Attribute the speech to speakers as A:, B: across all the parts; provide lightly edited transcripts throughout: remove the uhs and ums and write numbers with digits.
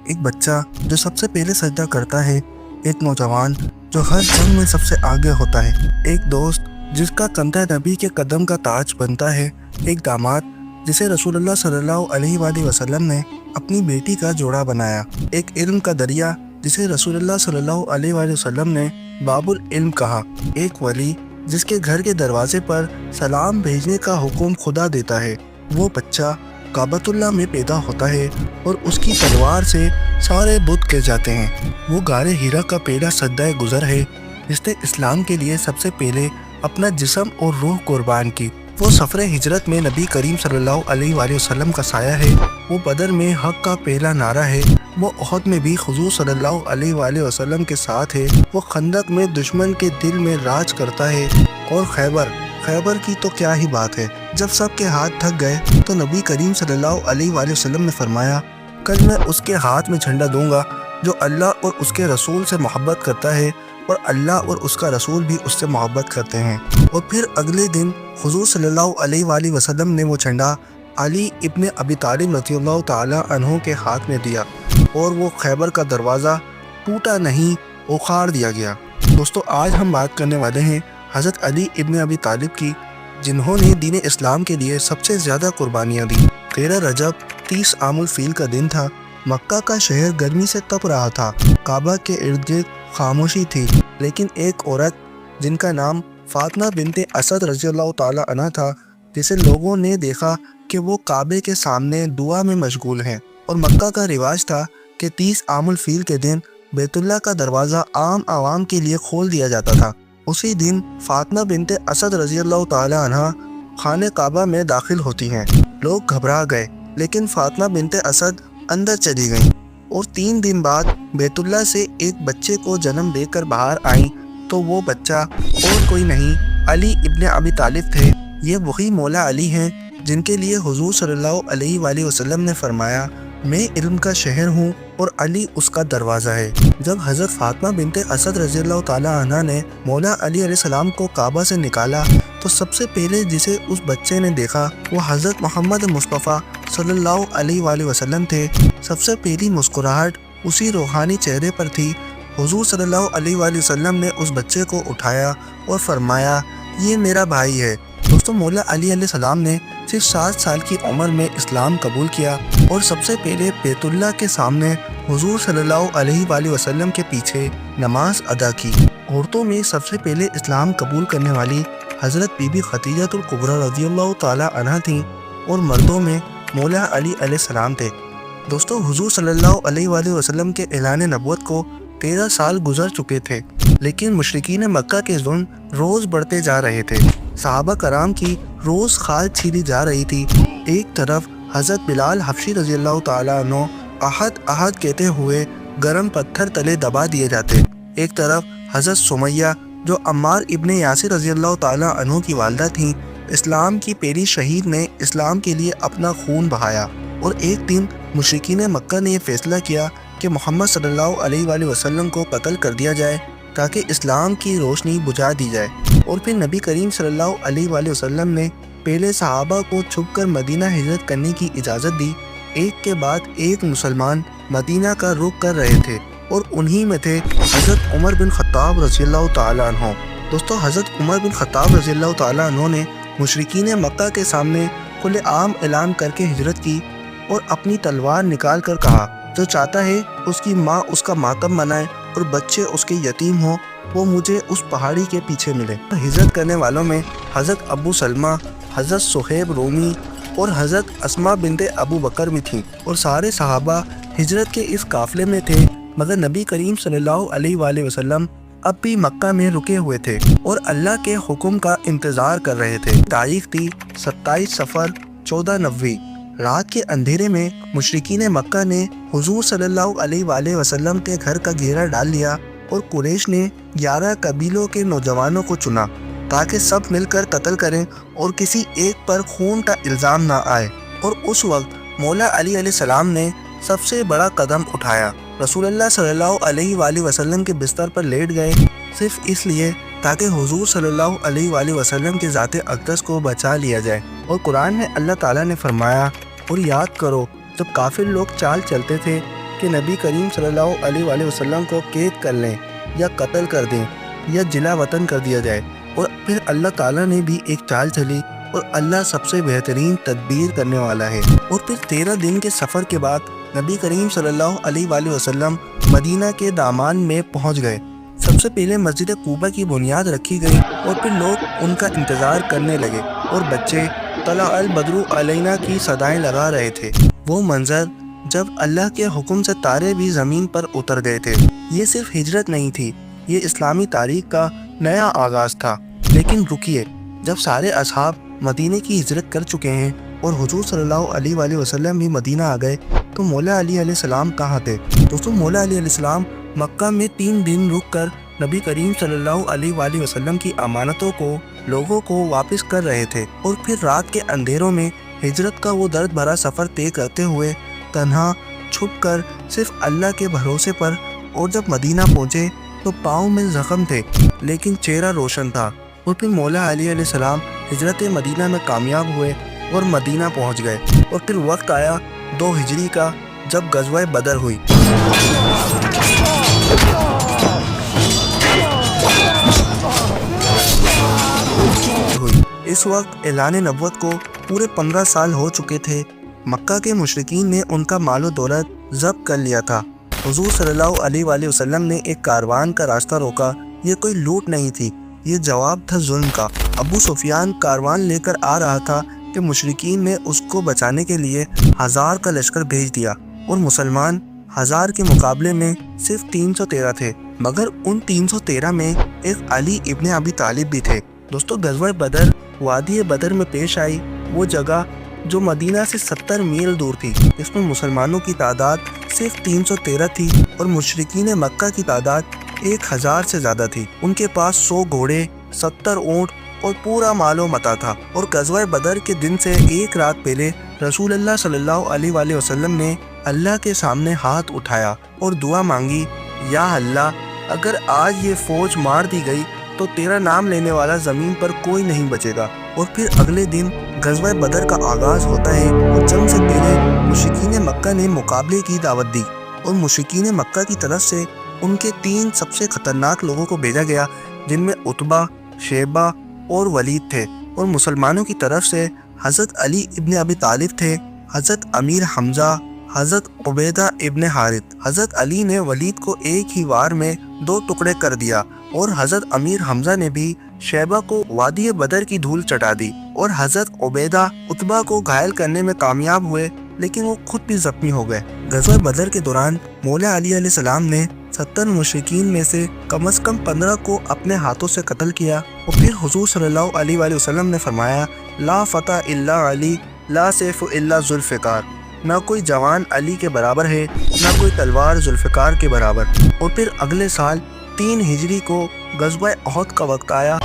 A: ایک بچہ جو سب سے پہلے سجدہ کرتا ہے، ایک نوجوان جو ہر جنگ میں سب سے آگے ہوتا ہے، ایک دوست جس کا کندھا نبی کے قدم کا تاج بنتا ہے، ایک داماد جسے رسول اللہ صلی اللہ علیہ وآلہ وسلم نے اپنی بیٹی کا جوڑا بنایا، ایک علم کا دریا جسے رسول اللہ صلی اللہ علیہ وآلہ وسلم نے باب العلم کہا، ایک ولی جس کے گھر کے دروازے پر سلام بھیجنے کا حکم خدا دیتا ہے۔ وہ بچہ کعبۃ اللہ میں پیدا ہوتا ہے اور اس کی تلوار سے سارے بت گر جاتے ہیں۔ وہ غار حرا کا پہلا سجدہ گزر ہے جس نے اسلام کے لیے سب سے پہلے اپنا جسم اور روح قربان کی۔ وہ سفر ہجرت میں نبی کریم صلی اللہ علیہ وآلہ وسلم کا سایہ ہے۔ وہ بدر میں حق کا پہلا نعرہ ہے۔ وہ احد میں بھی حضور صلی اللہ علیہ وآلہ وسلم کے ساتھ ہے۔ وہ خندق میں دشمن کے دل میں راج کرتا ہے، اور خیبر کی تو کیا ہی بات ہے۔ جب سب کے ہاتھ تھک گئے تو نبی کریم صلی اللہ علیہ وآلہ وسلم نے فرمایا، کل میں اس کے ہاتھ میں جھنڈا دوں گا جو اللہ اور اس کے رسول سے محبت کرتا ہے، اور اللہ اور اس کا رسول بھی اس سے محبت کرتے ہیں۔ اور پھر اگلے دن حضور صلی اللہ علیہ وآلہ وسلم نے وہ جھنڈا علی ابن ابی طالب رضی اللہ تعالی عنہ کے ہاتھ میں دیا، اور وہ خیبر کا دروازہ ٹوٹا نہیں، اکھاڑ دیا گیا۔ دوستو، آج ہم بات کرنے والے ہیں حضرت علی ابن ابی طالب کی، جنہوں نے دین اسلام کے لیے سب سے زیادہ قربانیاں دی۔ 13 رجب 30 عام الفیل کا دن تھا۔ مکہ کا شہر گرمی سے تپ رہا تھا۔ کعبہ کے ارد گرد خاموشی تھی، لیکن ایک عورت جن کا نام فاطمہ بنت اسد رضی اللہ تعالی عنہ تھا، جسے لوگوں نے دیکھا کہ وہ کعبے کے سامنے دعا میں مشغول ہیں، اور مکہ کا رواج تھا کہ 30 عام الفیل کے دن بیت اللہ کا دروازہ عام عوام کے لیے کھول دیا جاتا تھا۔ اسی دن فاطمہ بنت اسد رضی اللہ تعالی عنہ خانہ کعبہ میں داخل ہوتی ہیں۔ لوگ گھبرا گئے، لیکن فاطمہ بنت اسد اندر چلی گئیں، اور 3 دن بعد بیت اللہ سے ایک بچے کو جنم دے کر باہر آئیں، تو وہ بچہ اور کوئی نہیں، علی ابن ابی طالب تھے۔ یہ وہی مولا علی ہیں جن کے لیے حضور صلی اللہ علیہ وآلہ وسلم نے فرمایا، میں علم کا شہر ہوں اور علی اس کا دروازہ ہے۔ جب حضرت فاطمہ بنت اسد رضی اللہ تعالی عنہ نے مولا علی علیہ السلام کو کعبہ سے نکالا، تو سب سے پہلے جسے اس بچے نے دیکھا وہ حضرت محمد مصطفیٰ صلی اللہ علیہ وآلہ وسلم تھے۔ سب سے پہلی مسکراہٹ اسی روحانی چہرے پر تھی۔ حضور صلی اللہ علیہ وآلہ وسلم نے اس بچے کو اٹھایا اور فرمایا، یہ میرا بھائی ہے۔ دوستو، مولا علی علیہ السلام نے صرف 7 سال کی عمر میں اسلام قبول کیا، اور سب سے پہلے بیت اللہ کے سامنے حضور صلی اللہ علیہ وآلہ وسلم کے پیچھے نماز ادا کی۔ عورتوں میں سب سے پہلے اسلام قبول کرنے والی حضرت بی بی خدیجہ الکبریٰ رضی اللہ تعالی عنہ تھیں، اور مردوں میں مولا علی علیہ السلام تھے۔ دوستو، حضور صلی اللہ علیہ وآلہ وسلم کے اعلان نبوت کو 13 سال گزر چکے تھے، لیکن مشرکین مکہ کے ظلم روز بڑھتے جا رہے تھے۔ صحابہ کرام کی روز خال چھیلی جا رہی تھی۔ ایک طرف حضرت بلال حبشی رضی اللہ تعالیٰ عنہ احد احد کہتے ہوئے گرم پتھر تلے دبا دیے جاتے، ایک طرف حضرت سمیہ جو عمار ابن یاسر رضی اللہ تعالیٰ عنہ کی والدہ تھیں، اسلام کی پہلی شہید نے اسلام کے لیے اپنا خون بہایا۔ اور ایک دن مشرکین مکہ نے یہ فیصلہ کیا کہ محمد صلی اللہ علیہ وآلہ وسلم کو قتل کر دیا جائے تاکہ اسلام کی روشنی بجھا دی جائے۔ اور پھر نبی کریم صلی اللہ علیہ وآلہ وسلم نے پہلے صحابہ کو چھپ کر مدینہ ہجرت کرنے کی اجازت دی۔ ایک کے بعد ایک مسلمان مدینہ کا رخ کر رہے تھے، اور انہی میں تھے حضرت عمر بن خطاب رضی اللہ تعالیٰ عنہ۔ دوستو، حضرت عمر بن خطاب رضی اللہ تعالیٰ عنہ نے مشرکین مکہ کے سامنے کھلے عام اعلان کر کے ہجرت کی، اور اپنی تلوار نکال کر کہا، جو چاہتا ہے اس کی ماں اس کا ماتم منائے اور بچے اس کے یتیم ہوں، وہ مجھے اس پہاڑی کے پیچھے ملے۔ ہجرت کرنے والوں میں حضرت ابو سلمہ، حضرت صہیب رومی اور حضرت اسماء بنت ابو بکر بھی تھیں، اور سارے صحابہ ہجرت کے اس قافلے میں تھے، مگر نبی کریم صلی اللہ علیہ وآلہ وسلم اب بھی مکہ میں رکے ہوئے تھے اور اللہ کے حکم کا انتظار کر رہے تھے۔ تاریخ تھی 27 صفر 1490۔ رات کے اندھیرے میں مشرکین مکہ نے حضور صلی اللہ علیہ وآلہ وسلم کے گھر کا گھیرا ڈال لیا، اور قریش نے 11 قبیلوں کے نوجوانوں کو چنا تاکہ سب مل کر قتل کریں اور کسی ایک پر خون کا الزام نہ آئے۔ اور اس وقت مولا علی علیہ السلام نے سب سے بڑا قدم اٹھایا۔ رسول اللہ صلی اللہ علیہ وآلہ وسلم کے بستر پر لیٹ گئے، صرف اس لیے تاکہ حضور صلی اللہ علیہ وآلہ وسلم کے ذات اقدس کو بچا لیا جائے۔ اور قرآن میں اللہ تعالیٰ نے فرمایا، اور یاد کرو جب کافر لوگ چال چلتے تھے کہ نبی کریم صلی اللہ علیہ وآلہ وسلم کو قید کر لیں یا قتل کر دیں یا جلا وطن کر دیا جائے، اور پھر اللہ تعالیٰ نے بھی ایک چال چلی اور اللہ سب سے بہترین تدبیر کرنے والا ہے۔ اور پھر 13 دن کے سفر کے بعد نبی کریم صلی اللہ علیہ وآلہ وسلم مدینہ کے دامان میں پہنچ گئے۔ سب سے پہلے مسجد قباء کی بنیاد رکھی گئی اور پھر لوگ ان کا انتظار کرنے لگے اور بچے طلع البدر علینا کی صدائیں لگا رہے تھے۔ وہ منظر جب اللہ کے حکم سے تارے بھی زمین پر اتر گئے تھے۔ یہ صرف ہجرت نہیں تھی، یہ اسلامی تاریخ کا نیا آغاز تھا۔ لیکن رکیے، جب سارے اصحاب مدینے کی ہجرت کر چکے ہیں اور حضور صلی اللہ علیہ وآلہ وسلم بھی مدینہ آ گئے تو مولا علی علیہ السلام کہاں تھے؟ دوستوں، مولا علی علیہ السلام مکہ میں 3 دن رک کر نبی کریم صلی اللہ علیہ وآلہ وسلم کی امانتوں کو لوگوں کو واپس کر رہے تھے، اور پھر رات کے اندھیروں میں ہجرت کا وہ درد بھرا سفر طے کرتے ہوئے تنہا چھپ کر صرف اللہ کے بھروسے پر۔ اور جب مدینہ پہنچے تو پاؤں میں زخم تھے لیکن چہرہ روشن تھا، اور پھر مولا علی علیہ السلام ہجرت مدینہ میں کامیاب ہوئے اور مدینہ پہنچ گئے۔ اور پھر وقت آیا 2 ہجری کا، جب غزوہ بدر ہوئی۔ اس وقت اعلان نبوت کو پورے 15 سال ہو چکے تھے۔ مکہ کے مشرکین نے ان کا مال و دولت ضبط کر لیا تھا۔ حضور صلی اللہ علیہ وآلہ وسلم نے ایک کاروان کا راستہ روکا۔ یہ کوئی لوٹ نہیں تھی، یہ جواب تھا ظلم کا۔ ابو سفیان کاروان لے کر آ رہا تھا کہ مشرکین نے اس کو بچانے کے لیے 1000 کا لشکر بھیج دیا، اور مسلمان 1000 کے مقابلے میں صرف 313 تھے، مگر ان 313 میں ایک علی ابن ابی طالب بھی تھے۔ دوستو، غزوہ بدر وادی بدر میں پیش آئی، وہ جگہ جو مدینہ سے 70 میل دور تھی، اس میں مسلمانوں کی تعداد صرف 313 تھی اور مشرکین مکہ کی تعداد 1000 سے زیادہ تھی۔ ان کے پاس 100 گھوڑے، 70 اونٹ اور پورا مال و متاع تھا۔ اور غزوہ بدر کے دن سے ایک رات پہلے رسول اللہ صلی اللہ علیہ وآلہ وسلم نے اللہ کے سامنے ہاتھ اٹھایا اور دعا مانگی، یا اللہ، اگر آج یہ فوج مار دی گئی تو تیرا نام لینے والا زمین پر کوئی نہیں بچے گا۔ اور پھر اگلے دن غزوہ بدر کا آغاز ہوتا ہے، اور جنگ سے پہلے مشرکین مکہ نے مقابلے کی دعوت دی، اور مشرکین مکہ کی طرف سے ان کے 3 سب سے خطرناک لوگوں کو بھیجا گیا، جن میں عتبہ، شیبہ اور ولید تھے، اور مسلمانوں کی طرف سے حضرت علی ابن ابی طالب تھے، حضرت امیر حمزہ، حضرت عبیدہ ابن حارث۔ حضرت علی نے ولید کو ایک ہی وار میں 2 ٹکڑے کر دیا، اور حضرت امیر حمزہ نے بھی شیبہ کو وادی بدر کی دھول چٹا دی، اور حضرت عبیدہ عتبہ کو گھائل کرنے میں کامیاب ہوئے، لیکن وہ خود بھی زخمی ہو گئے۔ غزوہ بدر کے دوران مولا علی علیہ السلام نے 70 مشرکین میں سے کم از کم 15 کو اپنے ہاتھوں سے قتل کیا، اور پھر حضور صلی اللہ علیہ وآلہ وسلم نے فرمایا، لا فتح الا علی، لا سیف الا ذوالفقار۔ نہ کوئی جوان علی کے برابر ہے، نہ کوئی تلوار ذوالفقار کے برابر۔ اور پھر اگلے سال 3 ہجری کو غزوہ احد کا وقت آیا۔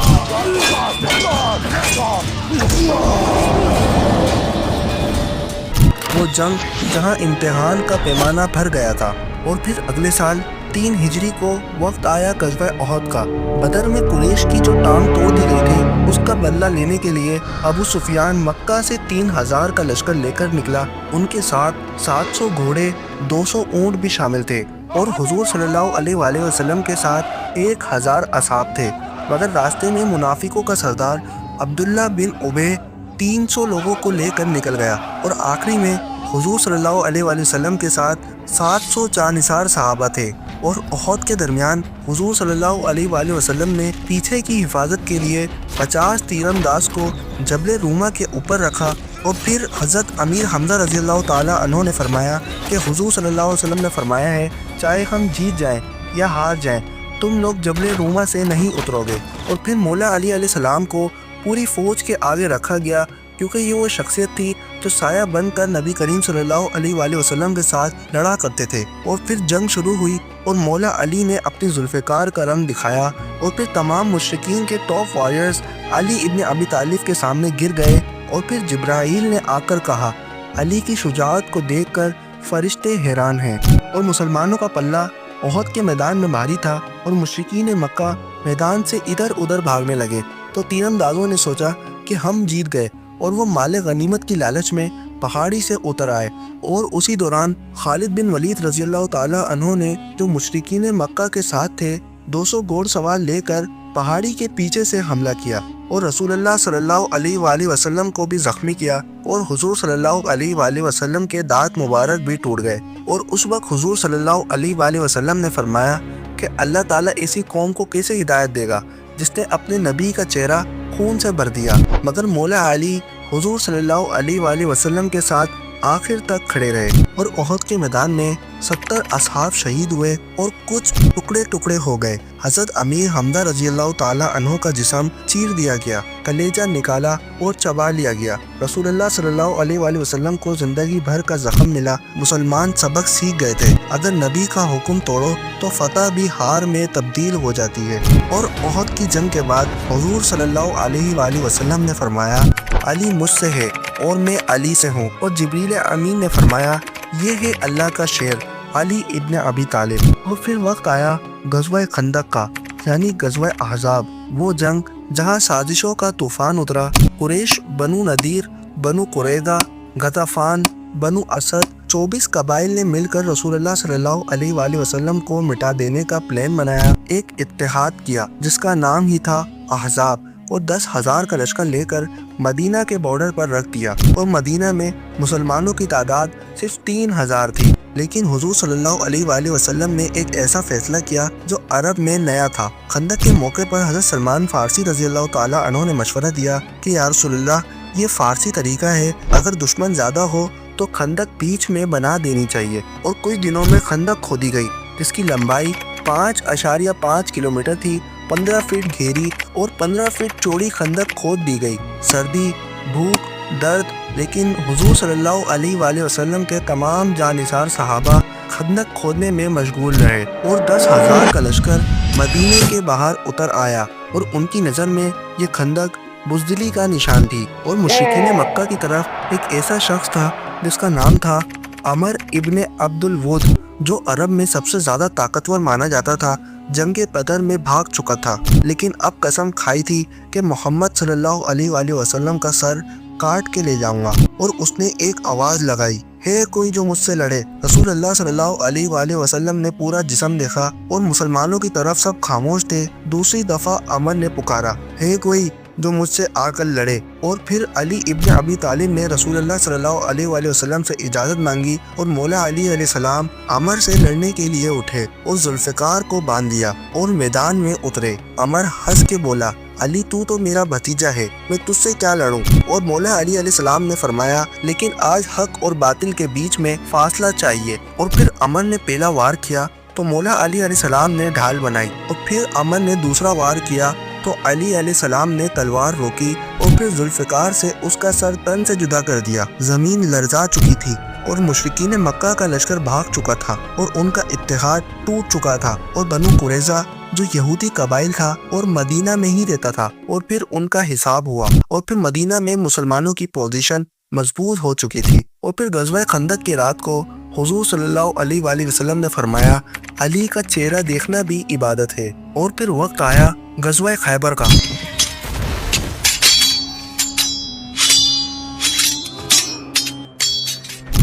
A: وہ جنگ جہاں امتحان کا پیمانہ بھر گیا تھا۔ اور پھر اگلے سال 3 ہجری کو وقت آیا غزوہ احد کا۔ بدر میں قریش کی جو ٹانگ توڑ دی گئی تھی، اس کا بدلہ لینے کے لیے ابو سفیان مکہ سے 3000 کا لشکر لے کر نکلا۔ ان کے ساتھ 700 گھوڑے، 200 اونٹ بھی شامل تھے، اور حضور صلی اللہ علیہ وآلہ وسلم کے ساتھ 1000 اصحاب تھے۔ مگر راستے میں منافقوں کا سردار عبداللہ بن ابی 300 لوگوں کو لے کر نکل گیا، اور آخری میں حضور صلی اللہ علیہ وآلہ وسلم کے ساتھ 700 جانثار صحابہ تھے۔ اور احد کے درمیان حضور صلی اللہ علیہ وآلہ وسلم نے پیچھے کی حفاظت کے لیے 50 تیر انداز کو جبل روما کے اوپر رکھا، اور پھر حضرت امیر حمزہ رضی اللہ تعالیٰ عنہ نے فرمایا کہ حضور صلی اللہ علیہ وسلم نے فرمایا ہے، چاہے ہم جیت جائیں یا ہار جائیں، تم لوگ جبل روما سے نہیں اترو گے۔ اور پھر مولا علی علیہ السلام کو پوری فوج کے آگے رکھا گیا، کیونکہ یہ وہ شخصیت تھی جو سایہ بن کر نبی کریم صلی اللہ علیہ وآلہ وسلم کے ساتھ لڑا کرتے تھے۔ اور پھر جنگ شروع ہوئی، اور مولا علی نے اپنی ذوالفقار کا رنگ دکھایا، اور پھر تمام مشرکین کے ٹاپ وارئرز علی ابن ابی طالب کے سامنے گر گئے۔ اور پھر جبرائیل نے آ کر کہا، علی کی شجاعت کو دیکھ کر فرشتے حیران ہیں۔ اور مسلمانوں کا پلہ احد کے میدان میں بھاری تھا، اور مشرکین مکہ میدان سے ادھر ادھر بھاگنے لگے۔ تو تیر اندازوں نے سوچا کہ ہم جیت گئے، اور وہ مال غنیمت کی لالچ میں پہاڑی سے اتر آئے اور اسی دوران خالد بن ولید رضی اللہ تعالیٰ عنہ نے جو مشرکین مکہ کے ساتھ تھے 200 گھوڑ سوار لے کر پہاڑی کے پیچھے سے حملہ کیا اور رسول اللہ صلی اللہ علیہ وآلہ وسلم کو بھی زخمی کیا اور حضور صلی اللہ علیہ وآلہ وسلم کے دانت مبارک بھی ٹوٹ گئے۔ اور اس وقت حضور صلی اللہ علیہ وآلہ وسلم نے فرمایا کہ اللہ تعالیٰ ایسی قوم کو کیسے ہدایت دے گا جس نے اپنے نبی کا چہرہ خون سے بھر دیا، مگر مولا علی حضور صلی اللہ علیہ وآلہ وسلم کے ساتھ آخر تک کھڑے رہے اور احد کے میدان میں 70 اصحاب شہید ہوئے اور کچھ ٹکڑے ٹکڑے ہو گئے۔ حضرت امیر حمزہ رضی اللہ تعالیٰ عنہ کا جسم چیر دیا گیا، کلیجہ نکالا اور چبا لیا گیا۔ رسول اللہ صلی اللہ علیہ وآلہ وسلم کو زندگی بھر کا زخم ملا۔ مسلمان سبق سیکھ گئے تھے، اگر نبی کا حکم توڑو تو فتح بھی ہار میں تبدیل ہو جاتی ہے۔ اور احد کی جنگ کے بعد حضور صلی اللہ علیہ وآلہ وسلم نے فرمایا علی مجھ سے ہے اور میں علی سے ہوں، اور جبریل امین نے فرمایا یہ ہے اللہ کا شیر علی ابن ابی طالب۔ اور پھر وقت آیا غزوہ خندق کا، یعنی غزوہ احزاب، وہ جنگ جہاں سازشوں کا طوفان اترا۔ قریش، بنو نذیر، بنو قریظہ، غطفان، بنو اسد، 24 قبائل نے مل کر رسول اللہ صلی اللہ علیہ وآلہ وسلم کو مٹا دینے کا پلان بنایا، ایک اتحاد کیا جس کا نام ہی تھا احزاب، اور 10,000 کا لشکر لے کر مدینہ کے بارڈر پر رکھ دیا۔ اور مدینہ میں مسلمانوں کی تعداد صرف 3,000 تھی، لیکن حضور صلی اللہ علیہ وآلہ وسلم نے ایک ایسا فیصلہ کیا جو عرب میں نیا تھا۔ خندق کے موقع پر حضرت سلمان فارسی رضی اللہ تعالیٰ عنہ نے مشورہ دیا کہ یا رسول اللہ یہ فارسی طریقہ ہے، اگر دشمن زیادہ ہو تو خندق بیچ میں بنا دینی چاہیے۔ اور کچھ دنوں میں خندق کھودی گئی جس کی لمبائی 5.5 کلومیٹر تھی، 15 فٹ گہری اور 15 فٹ چوڑی خندق کھود دی گئی۔ سردی، بھوک، درد، لیکن حضور صلی اللہ علیہ وآلہ وسلم کے تمام جانثار صحابہ خندق کھودنے میں مشغول رہے اور 10,000 کا لشکر مدینے کے باہر اتر آیا، اور ان کی نظر میں یہ خندق بزدلی کا نشان تھی۔ اور مشرکین مکہ کی طرف ایک ایسا شخص تھا جس کا نام تھا عمر ابن عبد الود، جو عرب میں سب سے زیادہ طاقتور مانا جاتا تھا، جنگ بدر میں بھاگ چکا تھا، لیکن اب قسم کھائی تھی کہ محمد صلی اللہ علیہ وآلہ وسلم کا سر کاٹ کے لے جاؤں گا۔ اور اس نے ایک آواز لگائی، ہے کوئی جو مجھ سے لڑے؟ رسول اللہ صلی اللہ علیہ وآلہ وسلم نے پورا جسم دیکھا اور مسلمانوں کی طرف سب خاموش تھے۔ دوسری دفعہ عمر نے پکارا، ہے کوئی جو مجھ سے آ کر لڑے؟ اور پھر علی ابن ابی طالب نے رسول اللہ صلی اللہ علیہ وآلہ وسلم سے اجازت مانگی اور مولا علی علیہ السلام عمر سے لڑنے کے لیے اٹھے اور ذوالفقار کو باندھ دیا اور میدان میں اترے۔ عمر ہنس کے بولا، علی تو میرا بھتیجا ہے، میں تجھ سے کیا لڑوں؟ اور مولا علی علیہ السلام نے فرمایا لیکن آج حق اور باطل کے بیچ میں فاصلہ چاہیے۔ اور پھر عمر نے پہلا وار کیا تو مولا علی علیہ السلام نے ڈھال بنائی، اور پھر عمر نے دوسرا وار کیا تو علی علیہ السلام نے تلوار روکی اور پھر ذوالفقار سے اس کا سر تن سے جدا کر دیا۔ زمین لرزا چکی تھی اور مشرکین مکہ کا لشکر بھاگ چکا تھا اور ان کا اتحاد ٹوٹ چکا تھا، اور بنو قریظہ جو یہودی قبائل تھا اور مدینہ میں ہی رہتا تھا، اور پھر ان کا حساب ہوا، اور پھر مدینہ میں مسلمانوں کی پوزیشن مضبوط ہو چکی تھی۔ اور پھر غزوہ خندق کی رات کو حضور صلی اللہ علیہ وآلہ وسلم نے فرمایا علی کا چہرہ دیکھنا بھی عبادت ہے۔ اور پھر وقت آیا غزوہ خیبر کا۔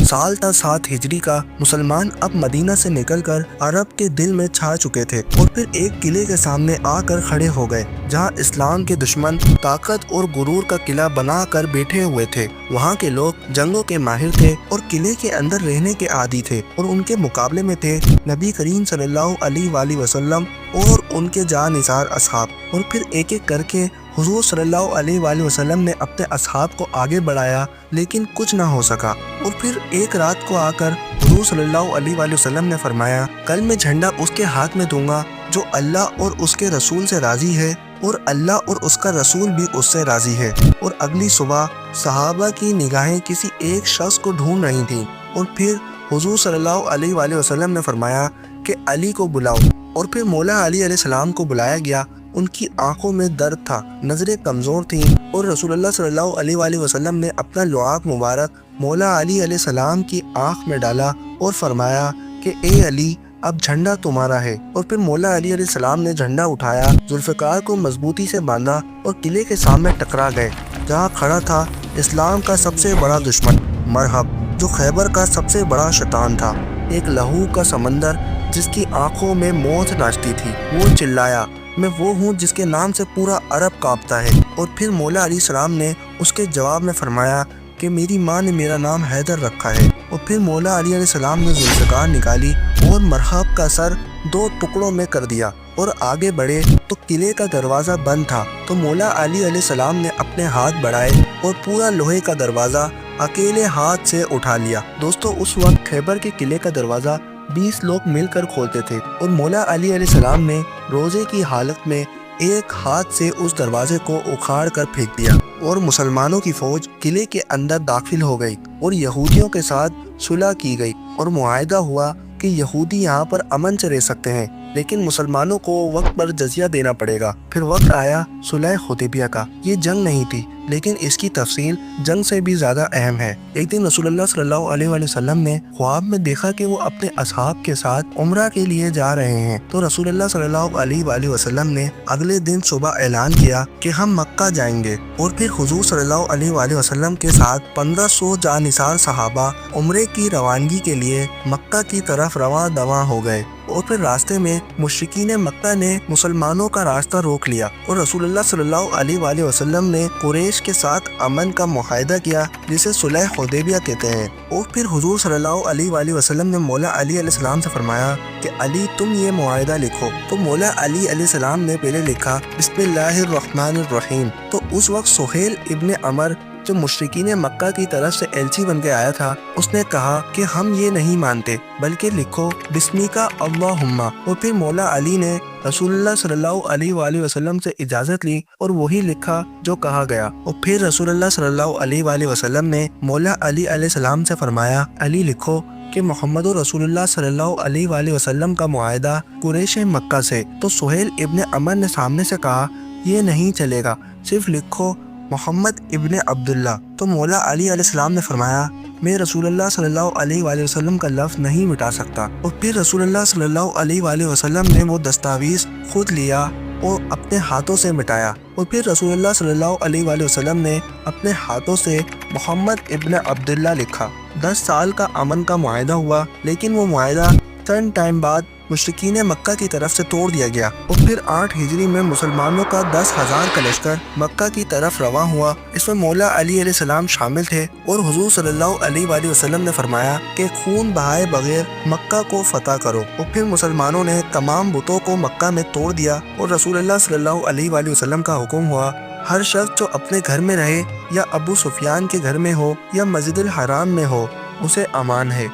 A: سال تا 7 ہجری کا مسلمان اب مدینہ سے نکل کر عرب کے دل میں چھا چکے تھے، اور پھر ایک قلعے کے سامنے آ کر کھڑے ہو گئے جہاں اسلام کے دشمن طاقت اور غرور کا قلعہ بنا کر بیٹھے ہوئے تھے۔ وہاں کے لوگ جنگوں کے ماہر تھے اور قلعے کے اندر رہنے کے عادی تھے، اور ان کے مقابلے میں تھے نبی کریم صلی اللہ علیہ وآلہ وسلم اور ان کے جانثار اصحاب۔ اور پھر ایک ایک کر کے حضور صلی اللہ علیہ وآلہ وسلم نے اپنے اصحاب کو آگے بڑھایا، لیکن کچھ نہ ہو سکا۔ اور پھر ایک رات کو آ کر حضور صلی اللہ علیہ وآلہ وسلم نے فرمایا کل میں جھنڈا اس کے ہاتھ میں دوں گا جو اللہ اور اس کے رسول سے راضی ہے، اور اللہ اور اس کا رسول بھی اس سے راضی ہے۔ اور اگلی صبح صحابہ کی نگاہیں کسی ایک شخص کو ڈھونڈ رہی تھیں، اور پھر حضور صلی اللہ علیہ وآلہ وسلم نے فرمایا کہ علی کو بلاؤ۔ اور پھر مولا علی علیہ السلام کو بلایا گیا۔ ان کی آنکھوں میں درد تھا، نظریں کمزور تھیں، اور رسول اللہ صلی اللہ علیہ وآلہ وسلم نے اپنا لعاب مبارک مولا علی علیہ السلام کی آنکھ میں ڈالا اور فرمایا کہ اے علی اب جھنڈا تمہارا ہے۔ اور پھر مولا علی علیہ السلام نے جھنڈا اٹھایا، ذوالفقار کو مضبوطی سے باندھا اور قلعے کے سامنے ٹکرا گئے جہاں کھڑا تھا اسلام کا سب سے بڑا دشمن۔ مرحب جو خیبر کا سب سے بڑا شیطان تھا، ایک لہو کا سمندر جس کی آنکھوں میں موت ناچتی تھی، وہ چلایا میں وہ ہوں جس کے نام سے پورا عرب کانپتا ہے۔ اور پھر مولا علیہ السلام نے اس کے جواب میں فرمایا کہ میری ماں نے میرا نام حیدر رکھا ہے۔ اور پھر مولا علیہ السلام نے ذوالفقار نکالی اور مرحب کا سر 2 ٹکڑوں میں کر دیا اور آگے بڑھے تو قلعے کا دروازہ بند تھا، تو مولا علی علیہ السلام نے اپنے ہاتھ بڑھائے اور پورا لوہے کا دروازہ اکیلے ہاتھ سے اٹھا لیا۔ دوستو اس وقت خیبر کے قلعے کا دروازہ 20 لوگ مل کر کھولتے تھے اور مولا علی علیہ السلام نے روزے کی حالت میں ایک ہاتھ سے اس دروازے کو اکھاڑ کر پھینک دیا اور مسلمانوں کی فوج قلعے کے اندر داخل ہو گئی اور یہودیوں کے ساتھ صلح کی گئی اور معاہدہ ہوا کہ یہودی یہاں پر امن سے رہ سکتے ہیں، لیکن مسلمانوں کو وقت پر جزیہ دینا پڑے گا۔ پھر وقت آیا صلح حدیبیہ کا۔ یہ جنگ نہیں تھی، لیکن اس کی تفصیل جنگ سے بھی زیادہ اہم ہے۔ ایک دن رسول اللہ صلی اللہ علیہ وآلہ وسلم نے خواب میں دیکھا کہ وہ اپنے اصحاب کے ساتھ عمرہ کے لیے جا رہے ہیں، تو رسول اللہ صلی اللہ علیہ وآلہ وسلم نے اگلے دن صبح اعلان کیا کہ ہم مکہ جائیں گے، اور پھر حضور صلی اللہ علیہ وآلہ وسلم کے ساتھ 1500 جانثار صحابہ عمرے کی روانگی کے لیے مکہ کی طرف رواں دواں ہو گئے۔ اور پھر راستے میں مشرکین مکہ نے مسلمانوں کا راستہ روک لیا اور رسول اللہ صلی اللہ علیہ وآلہ وسلم نے قریش کے ساتھ امن کا معاہدہ کیا، جسے صلح حدیبیہ کہتے ہیں۔ اور پھر حضور صلی اللہ علیہ وآلہ وسلم نے مولا علی علیہ السلام سے فرمایا کہ علی تم یہ معاہدہ لکھو، تو مولا علی علیہ السلام نے پہلے لکھا بسم اللہ الرحمن الرحیم۔ تو اس وقت سہیل ابن عمر جو مشرکین مکہ کی طرف سے ایلچی بن کے آیا تھا، اس نے کہا کہ ہم یہ نہیں مانتے بلکہ لکھو بسمیکا اللہم۔ اور پھر مولا علی نے رسول اللہ صلی اللہ علیہ وآلہ وسلم سے اجازت لی اور وہی لکھا جو کہا گیا۔ اور پھر رسول اللہ صلی اللہ علیہ وآلہ وسلم نے مولا علی علیہ السلام سے فرمایا علی لکھو کہ محمد رسول اللہ صلی اللہ علیہ وآلہ وسلم کا معاہدہ قریش مکہ سے۔ تو سہیل ابن عمر نے سامنے سے کہا یہ نہیں چلے گا، صرف لکھو محمد ابن عبداللہ۔ تو مولا علی علیہ السلام نے فرمایا میں رسول اللہ صلی اللہ علیہ وآلہ وسلم کا لفظ نہیں مٹا سکتا۔ اور پھر رسول اللہ صلی اللہ علیہ وآلہ وسلم نے وہ دستاویز خود لیا اور اپنے ہاتھوں سے مٹایا، اور پھر رسول اللہ صلی اللہ علیہ وآلہ وسلم نے اپنے ہاتھوں سے محمد ابن عبداللہ لکھا۔ 10 سال کا امن کا معاہدہ ہوا، لیکن وہ معاہدہ چند ٹائم بعد مشرکین مکہ کی طرف سے توڑ دیا گیا۔ اور پھر 8 ہجری میں مسلمانوں کا 10,000 کا لشکر مکہ کی طرف رواں ہوا۔ اس میں مولا علی علیہ السلام شامل تھے اور حضور صلی اللہ علیہ وآلہ وسلم نے فرمایا کہ خون بہائے بغیر مکہ کو فتح کرو۔ اور پھر مسلمانوں نے تمام بتوں کو مکہ میں توڑ دیا اور رسول اللہ صلی اللہ علیہ وآلہ وسلم کا حکم ہوا ہر شخص جو اپنے گھر میں رہے یا ابو سفیان کے گھر میں ہو یا مسجد الحرام میں ہو اسے امان ہے۔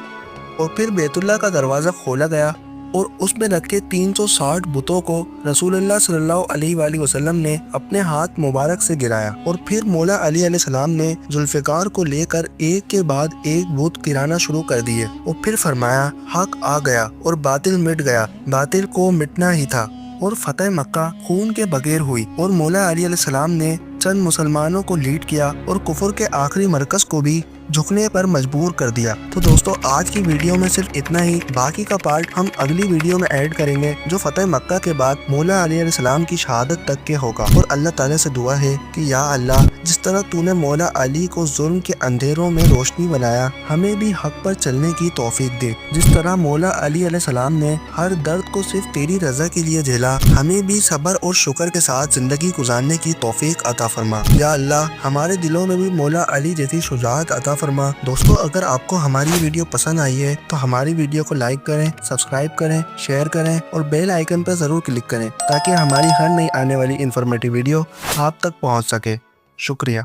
A: اور پھر بیت اللہ کا دروازہ کھولا گیا اور اس میں رکھے 360 بتوں کو رسول اللہ صلی اللہ علیہ وآلہ وسلم نے اپنے ہاتھ مبارک سے گرایا، اور پھر مولا علی علیہ السلام نے ذوالفقار کو لے کر ایک کے بعد ایک بت گرانا شروع کر دیے، اور پھر فرمایا حق آ گیا اور باطل مٹ گیا، باطل کو مٹنا ہی تھا، اور فتح مکہ خون کے بغیر ہوئی۔ اور مولا علی علیہ السلام نے چند مسلمانوں کو لیڈ کیا اور کفر کے آخری مرکز کو بھی جھکنے پر مجبور کر دیا۔ تو دوستو آج کی ویڈیو میں صرف اتنا ہی، باقی کا پارٹ ہم اگلی ویڈیو میں ایڈ کریں گے جو فتح مکہ کے بعد مولا علی علیہ السلام کی شہادت تک کے ہوگا۔ اور اللہ تعالیٰ سے دعا ہے کہ یا اللہ جس طرح تو نے مولا علی کو ظلم کے اندھیروں میں روشنی بنایا، ہمیں بھی حق پر چلنے کی توفیق دے۔ جس طرح مولا علی علیہ السلام نے ہر درد کو صرف تیری رضا کے لیے جھیلا، ہمیں بھی صبر اور شکر کے ساتھ زندگی گزارنے کی توفیق عطا فرما۔ یا اللہ ہمارے دلوں میں بھی مولا علی جیسی شجاعت عطا فرما۔ دوستو اگر آپ کو ہماری ویڈیو پسند آئی ہے تو ہماری ویڈیو کو لائک کریں، سبسکرائب کریں، شیئر کریں اور بیل آئیکن پر ضرور کلک کریں تاکہ ہماری ہر نئی آنے والی انفارمیٹیو ویڈیو آپ تک پہنچ سکے۔ شکریہ۔